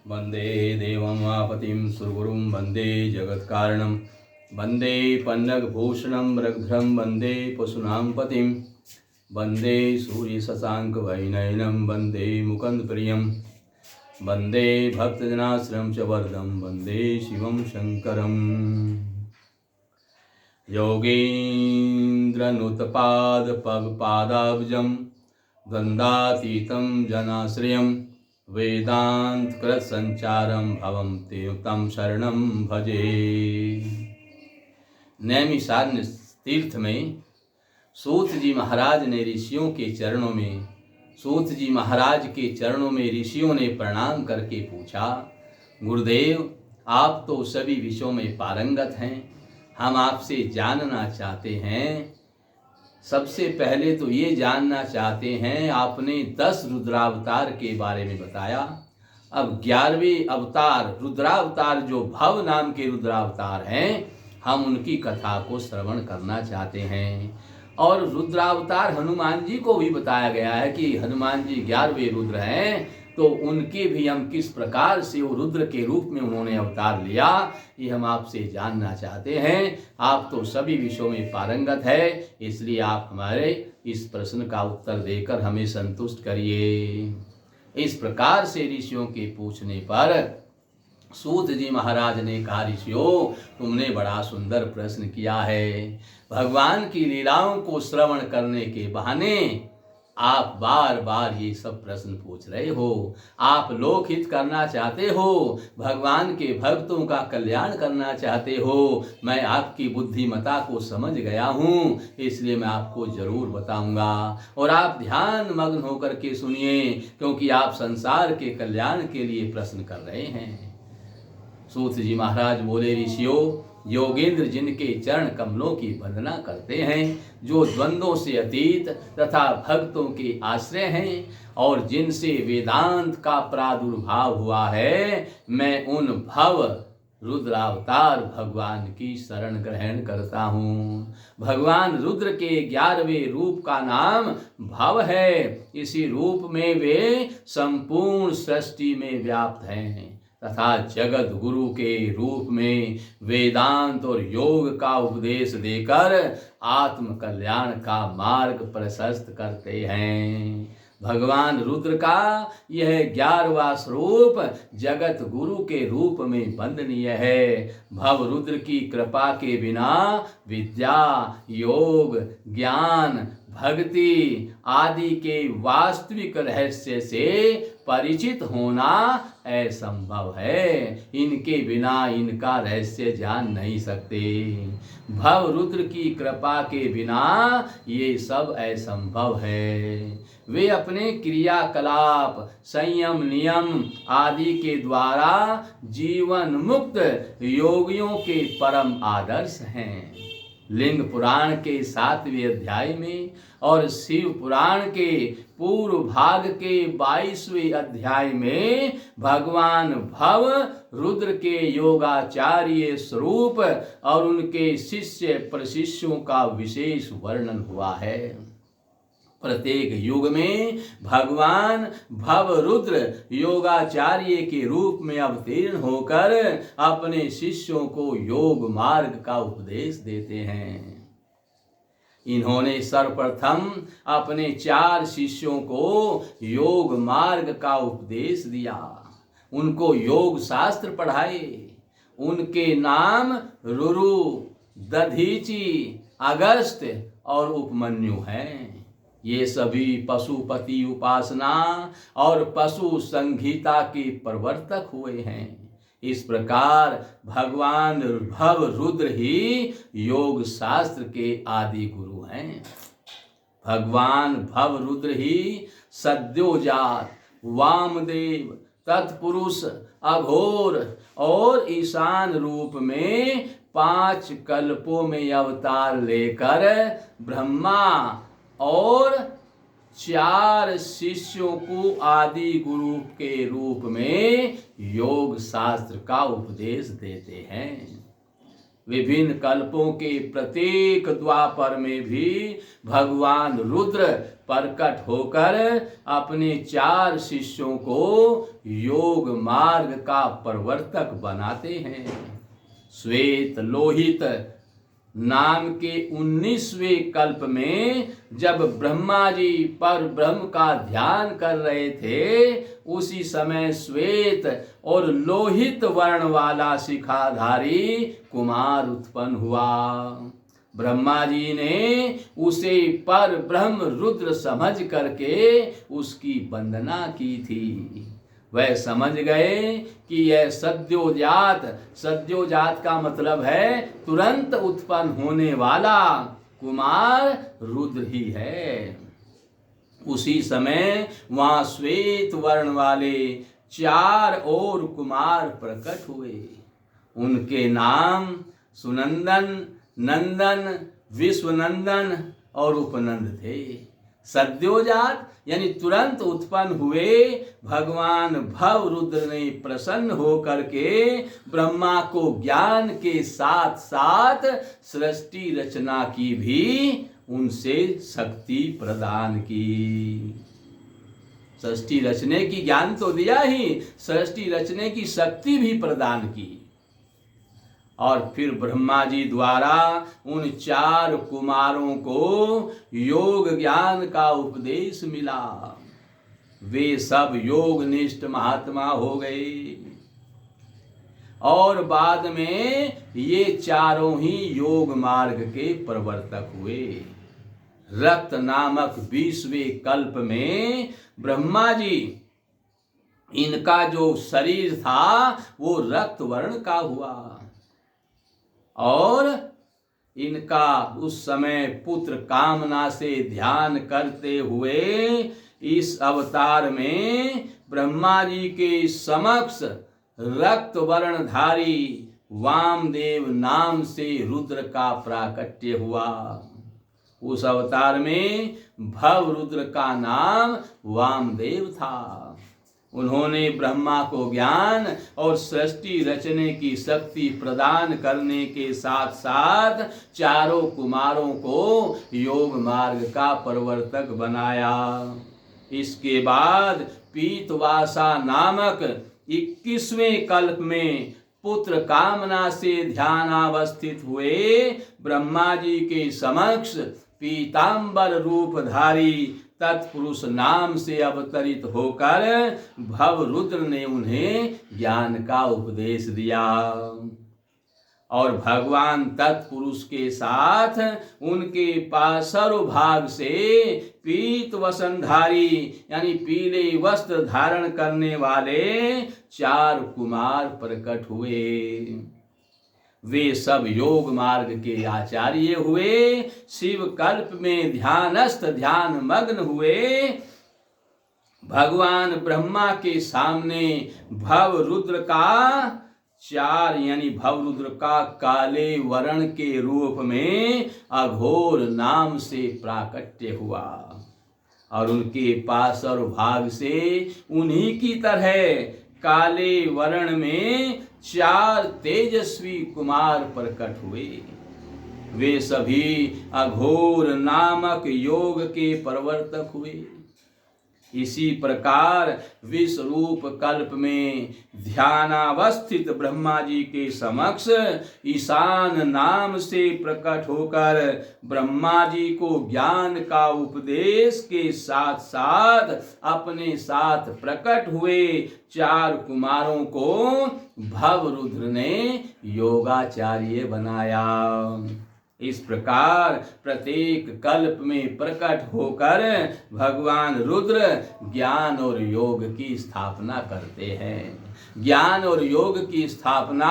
वंदे देवमापतिं सुरगुरुं वंदे जगत्कारणं वंदे पन्नगभूषणं रघुधरं वंदे पशूनां पतिं वंदे सूर्यशशाङ्कवैनयनं वंदे मुकुन्दप्रियं वंदे भक्तजनाश्रयं च वरदं वंदे शिवं शङ्करम्। योगीन्द्रनुतपादपगपादाब्जं द्वन्द्वातीतं जनाश्रयं वेदान्तकृतसंचारं भवं तं शरणं भजे। नैमिषारण्य तीर्थ में सूत जी महाराज ने ऋषियों के चरणों में सूत जी महाराज के चरणों में ऋषियों ने प्रणाम करके पूछा, गुरुदेव आप तो सभी विषयों में पारंगत हैं, हम आपसे जानना चाहते हैं। सबसे पहले तो ये जानना चाहते हैं, आपने 10 रुद्रावतार के बारे में बताया, अब 11वें अवतार रुद्रावतार जो भव नाम के रुद्रावतार हैं, हम उनकी कथा को श्रवण करना चाहते हैं। और रुद्रावतार हनुमान जी को भी बताया गया है कि हनुमान जी 11वें रुद्र हैं, तो उनके भी हम किस प्रकार से वो रुद्र के रूप में उन्होंने अवतार लिया, ये हम आपसे जानना चाहते हैं। आप तो सभी विषयों में पारंगत है, इसलिए आप हमारे इस प्रश्न का उत्तर देकर हमें संतुष्ट करिए। इस प्रकार से ऋषियों के पूछने पर सूत जी महाराज ने कहा, ऋषियों तुमने बड़ा सुंदर प्रश्न किया है। भगवान की लीलाओं को श्रवण करने के बहाने आप बार बार ये सब प्रश्न पूछ रहे हो। आप लोकहित करना चाहते हो, भगवान के भक्तों का कल्याण करना चाहते हो। मैं आपकी बुद्धिमता को समझ गया हूँ, इसलिए मैं आपको जरूर बताऊंगा। और आप ध्यान मग्न होकर के सुनिए, क्योंकि आप संसार के कल्याण के लिए प्रश्न कर रहे हैं। सूत जी महाराज बोले, ऋषियों योगेंद्र जिनके चरण कमलों की वंदना करते हैं, जो द्वंद्वों से अतीत तथा भक्तों के आश्रय हैं और जिनसे वेदांत का प्रादुर्भाव हुआ है, मैं उन भव रुद्रावतार भगवान की शरण ग्रहण करता हूँ। भगवान रुद्र के 11वें रूप का नाम भव है। इसी रूप में वे संपूर्ण सृष्टि में व्याप्त हैं तथा जगत गुरु के रूप में वेदांत और योग का उपदेश देकर आत्म कल्याण का मार्ग प्रशस्त करते हैं। भगवान रुद्र का यह 11वां स्वरूप जगत गुरु के रूप में वंदनीय है। भव रुद्र की कृपा के बिना विद्या, योग, ज्ञान, भक्ति आदि के वास्तविक रहस्य से परिचित होना असंभव है। इनके बिना इनका रहस्य जान नहीं सकते। भव रुद्र की कृपा के बिना ये सब असंभव है। वे अपने क्रियाकलाप, संयम, नियम आदि के द्वारा जीवन मुक्त योगियों के परम आदर्श हैं। लिंग पुराण के 7वें अध्याय में और शिव पुराण के पूर्व भाग के 22वें अध्याय में भगवान भव रुद्र के योगाचार्य स्वरूप और उनके शिष्य प्रशिष्यों का विशेष वर्णन हुआ है। प्रत्येक युग में भगवान भव रुद्र योगाचार्य के रूप में अवतीर्ण होकर अपने शिष्यों को योग मार्ग का उपदेश देते हैं। इन्होंने सर्वप्रथम अपने 4 शिष्यों को योग मार्ग का उपदेश दिया, उनको योग शास्त्र पढ़ाए। उनके नाम रुरु, दधीचि, अगस्त और उपमन्यु हैं। ये सभी पशुपति उपासना और पशु संहिता के प्रवर्तक हुए हैं। इस प्रकार भगवान भव रुद्र ही योग शास्त्र के आदि गुरु हैं। भगवान भव रुद्र ही सद्योजात, वामदेव, तत्पुरुष, अघोर और ईशान रूप में 5 कल्पों में अवतार लेकर ब्रह्मा और 4 शिष्यों को आदि गुरु के रूप में योग शास्त्र का उपदेश देते हैं। विभिन्न कल्पों के प्रत्येक द्वापर में भी भगवान रुद्र प्रकट होकर अपने 4 शिष्यों को योग मार्ग का प्रवर्तक बनाते हैं। श्वेत लोहित नाम के 19वें कल्प में जब ब्रह्मा जी पर ब्रह्म का ध्यान कर रहे थे, उसी समय श्वेत और लोहित वर्ण वाला शिखाधारी कुमार उत्पन्न हुआ। ब्रह्मा जी ने उसे पर ब्रह्म रुद्र समझ करके उसकी वंदना की थी। वह समझ गए कि यह सद्योजात का मतलब है तुरंत उत्पन्न होने वाला कुमार रुद्र ही है। उसी समय वहां श्वेत वर्ण वाले 4 और कुमार प्रकट हुए। उनके नाम सुनंदन, नंदन, विश्वनंदन और उपनंद थे। सद्योजात यानी तुरंत उत्पन्न हुए भगवान भव रुद्र ने प्रसन्न होकर के ब्रह्मा को ज्ञान के साथ साथ सृष्टि रचना की भी उनसे शक्ति प्रदान की। सृष्टि रचने की ज्ञान तो दिया ही, सृष्टि रचने की शक्ति भी प्रदान की। और फिर ब्रह्मा जी द्वारा उन 4 कुमारों को योग ज्ञान का उपदेश मिला। वे सब योग निष्ठ महात्मा हो गए और बाद में ये 4 ही योग मार्ग के प्रवर्तक हुए। रक्त नामक 20वें कल्प में ब्रह्मा जी, इनका जो शरीर था वो रक्त वर्ण का हुआ और इनका उस समय पुत्र कामना से ध्यान करते हुए इस अवतार में ब्रह्मा जी के समक्ष रक्त वर्णधारी वामदेव नाम से रुद्र का प्राकट्य हुआ। उस अवतार में भव रुद्र का नाम वामदेव था। उन्होंने ब्रह्मा को ज्ञान और सृष्टि रचने की शक्ति प्रदान करने के साथ साथ 4 कुमारों को योग मार्ग का प्रवर्तक बनाया। इसके बाद पीतवासा नामक 21वें कल्प में पुत्र कामना से ध्यानावस्थित हुए ब्रह्मा जी के समक्ष पीतांबर रूपधारी तत्पुरुष नाम से अवतरित होकर भव रुद्र ने उन्हें ज्ञान का उपदेश दिया और भगवान तत्पुरुष के साथ उनके पार्श्व भाग से पीत वसनधारी यानी पीले वस्त्र धारण करने वाले 4 कुमार प्रकट हुए। वे सब योग मार्ग के आचार्य हुए। शिव कल्प में ध्यानस्थ ध्यान मग्न हुए। भगवान ब्रह्मा के सामने भव रुद्र का 4 यानी भव रुद्र का काले वर्ण के रूप में अघोर नाम से प्राकट्य हुआ और उनके पास और भाग से उन्हीं की तरह काले वर्ण में 4 तेजस्वी कुमार प्रकट हुए। वे सभी अघोर नामक योग के प्रवर्तक हुए। इसी प्रकार विश्वरूप कल्प में ध्यानावस्थित ब्रह्मा जी के समक्ष ईशान नाम से प्रकट होकर ब्रह्मा जी को ज्ञान का उपदेश के साथ साथ अपने साथ प्रकट हुए 4 कुमारों को भव रुद्र ने योगाचार्य बनाया। इस प्रकार प्रत्येक कल्प में प्रकट होकर भगवान रुद्र ज्ञान और योग की स्थापना करते हैं। ज्ञान और योग की स्थापना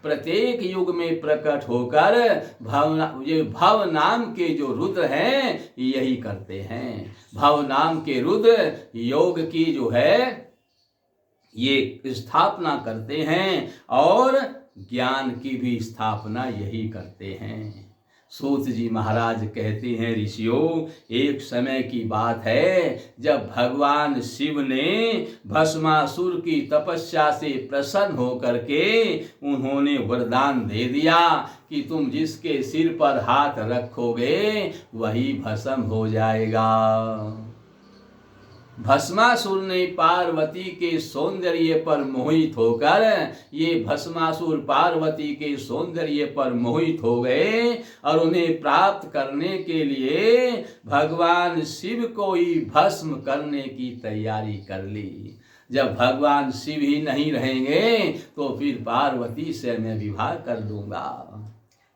प्रत्येक युग में प्रकट होकर भव नाम के जो रुद्र हैं यही करते हैं। भव नाम के रुद्र योग की जो है ये स्थापना करते हैं और ज्ञान की भी स्थापना यही करते हैं। सूत जी महाराज कहते हैं, ऋषियों, एक समय की बात है जब भगवान शिव ने भस्मासुर की तपस्या से प्रसन्न होकर के उन्होंने वरदान दे दिया कि तुम जिसके सिर पर हाथ रखोगे वही भस्म हो जाएगा। भस्मासुर ने पार्वती के सौंदर्य पर मोहित होकर, ये भस्मासुर पार्वती के सौंदर्य पर मोहित हो गए और उन्हें प्राप्त करने के लिए भगवान शिव को ही भस्म करने की तैयारी कर ली। जब भगवान शिव ही नहीं रहेंगे तो फिर पार्वती से मैं विवाह कर दूंगा।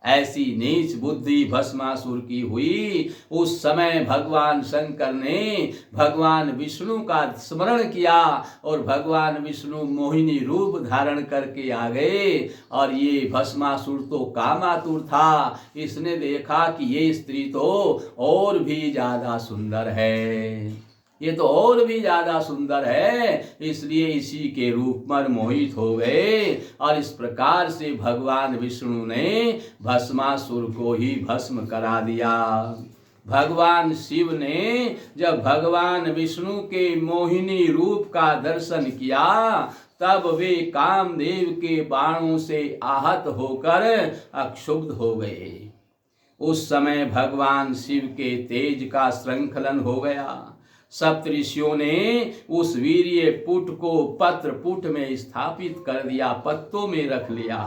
ऐसी नीच बुद्धि भस्मासुर की हुई। उस समय भगवान शंकर ने भगवान विष्णु का स्मरण किया और भगवान विष्णु मोहिनी रूप धारण करके आ गए। और ये भस्मासुर तो कामातुर था, इसने देखा कि ये स्त्री तो और भी ज्यादा सुंदर है, ये तो और भी ज्यादा सुंदर है, इसलिए इसी के रूप में मोहित हो गए। और इस प्रकार से भगवान विष्णु ने भस्मासुर को ही भस्म करा दिया। भगवान शिव ने जब भगवान विष्णु के मोहिनी रूप का दर्शन किया तब वे कामदेव के बाणों से आहत होकर अक्षुब्ध हो गए। उस समय भगवान शिव के तेज का श्रृंखलन हो गया। सप्तऋषियों ने उस वीर्य पुट को पत्र पुट में स्थापित कर दिया, पत्तों में रख लिया।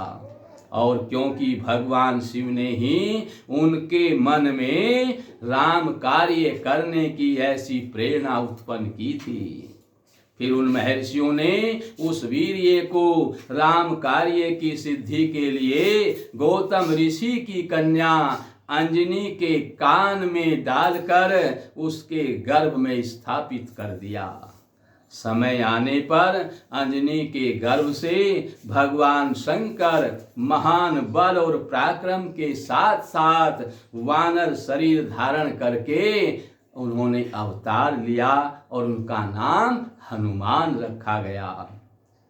और क्योंकि भगवान शिव ने ही उनके मन में राम कार्य करने की ऐसी प्रेरणा उत्पन्न की थी, फिर उन महर्षियों ने उस वीर्य को राम कार्य की सिद्धि के लिए गौतम ऋषि की कन्या अंजनी के कान में डालकर उसके गर्भ में स्थापित कर दिया। समय आने पर अंजनी के गर्भ से भगवान शंकर महान बल और पराक्रम के साथ साथ वानर शरीर धारण करके उन्होंने अवतार लिया और उनका नाम हनुमान रखा गया।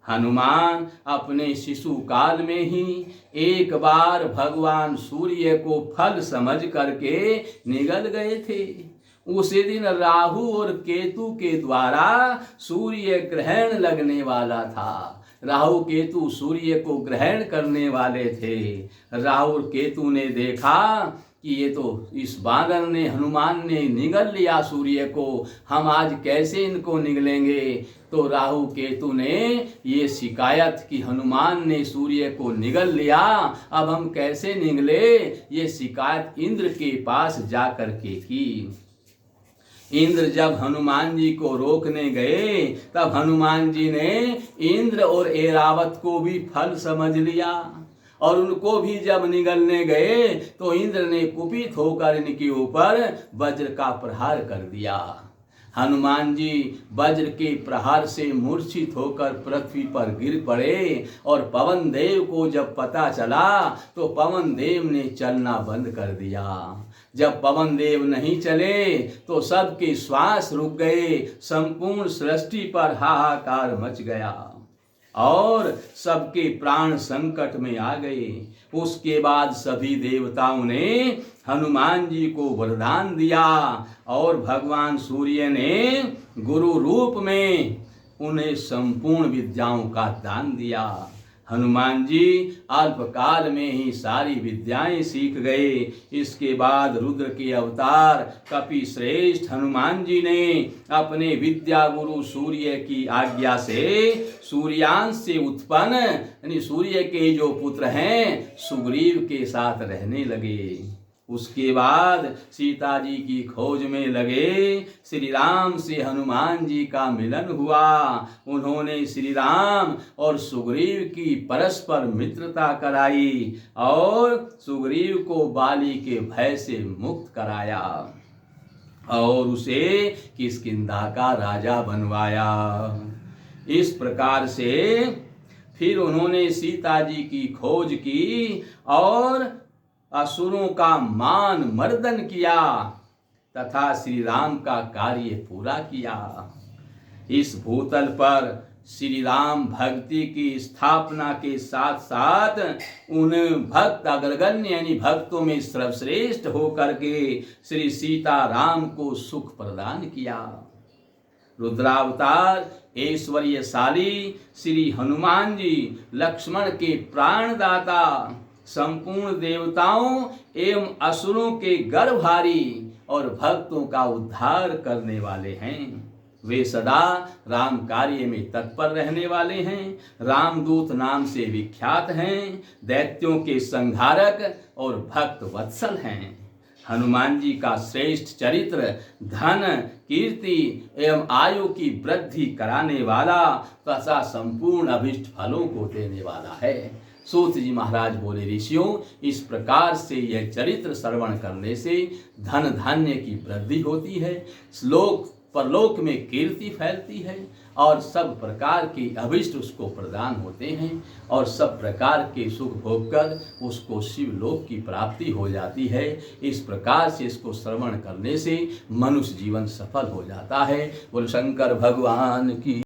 हनुमान अपने शिशु काल में ही एक बार भगवान सूर्य को फल समझ करके निगल गए थे। उसी दिन राहु और केतु के द्वारा सूर्य ग्रहण लगने वाला था। राहु केतु सूर्य को ग्रहण करने वाले थे। राहु और केतु ने देखा कि ये तो इस बानर ने, हनुमान ने निगल लिया सूर्य को, हम आज कैसे इनको निगलेंगे। तो राहु केतु ने ये शिकायत कि हनुमान ने सूर्य को निगल लिया, अब हम कैसे निगले, ये शिकायत इंद्र के पास जाकर के की। इंद्र जब हनुमान जी को रोकने गए तब हनुमान जी ने इंद्र और ऐरावत को भी फल समझ लिया और उनको भी जब निगलने गए तो इंद्र ने कुपित होकर इनके ऊपर वज्र का प्रहार कर दिया। हनुमान जी वज्र के प्रहार से मूर्छित होकर पृथ्वी पर गिर पड़े और पवन देव को जब पता चला तो पवन देव ने चलना बंद कर दिया। जब पवन देव नहीं चले तो सबके श्वास रुक गए, संपूर्ण सृष्टि पर हाहाकार मच गया और सबके प्राण संकट में आ गए। उसके बाद सभी देवताओं ने हनुमान जी को वरदान दिया और भगवान सूर्य ने गुरु रूप में उन्हें संपूर्ण विद्याओं का दान दिया। हनुमान जी अल्पकाल में ही सारी विद्याएं सीख गए। इसके बाद रुद्र के अवतार कपि श्रेष्ठ हनुमान जी ने अपने विद्या गुरु सूर्य की आज्ञा से सूर्यांश से उत्पन्न यानी सूर्य के जो पुत्र हैं सुग्रीव के साथ रहने लगे। उसके बाद सीता जी की खोज में लगे। श्री राम से हनुमान जी का मिलन हुआ। उन्होंने श्री राम और सुग्रीव की परस्पर मित्रता कराई और सुग्रीव को बाली के भय से मुक्त कराया और उसे किष्किंधा का राजा बनवाया। इस प्रकार से फिर उन्होंने सीता जी की खोज की और असुरों का मान मर्दन किया तथा श्री राम का कार्य पूरा किया। इस भूतल पर श्री राम भक्ति की स्थापना के साथ साथ उन भक्त अग्रगण्य यानी भक्तों में सर्वश्रेष्ठ होकर के श्री सीता राम को सुख प्रदान किया। रुद्रावतार ऐश्वर्यशाली श्री हनुमान जी लक्ष्मण के प्राणदाता, संपूर्ण देवताओं एवं असुरों के गर्भहारी और भक्तों का उद्धार करने वाले हैं। वे सदा राम कार्य में तत्पर रहने वाले हैं, रामदूत नाम से विख्यात हैं, दैत्यों के संहारक और भक्त वत्सल हैं। हनुमान जी का श्रेष्ठ चरित्र धन, कीर्ति एवं आयु की वृद्धि कराने वाला तथा संपूर्ण अभिष्ट फलों को देने वाला है। सूत जी महाराज बोले, ऋषियों, इस प्रकार से यह चरित्र श्रवण करने से धन धान्य की वृद्धि होती है, श्लोक परलोक में कीर्ति फैलती है और सब प्रकार के अभिष्ट उसको प्रदान होते हैं और सब प्रकार के सुख भोग कर उसको शिवलोक की प्राप्ति हो जाती है। इस प्रकार से इसको श्रवण करने से मनुष्य जीवन सफल हो जाता है। बोल शंकर भगवान की।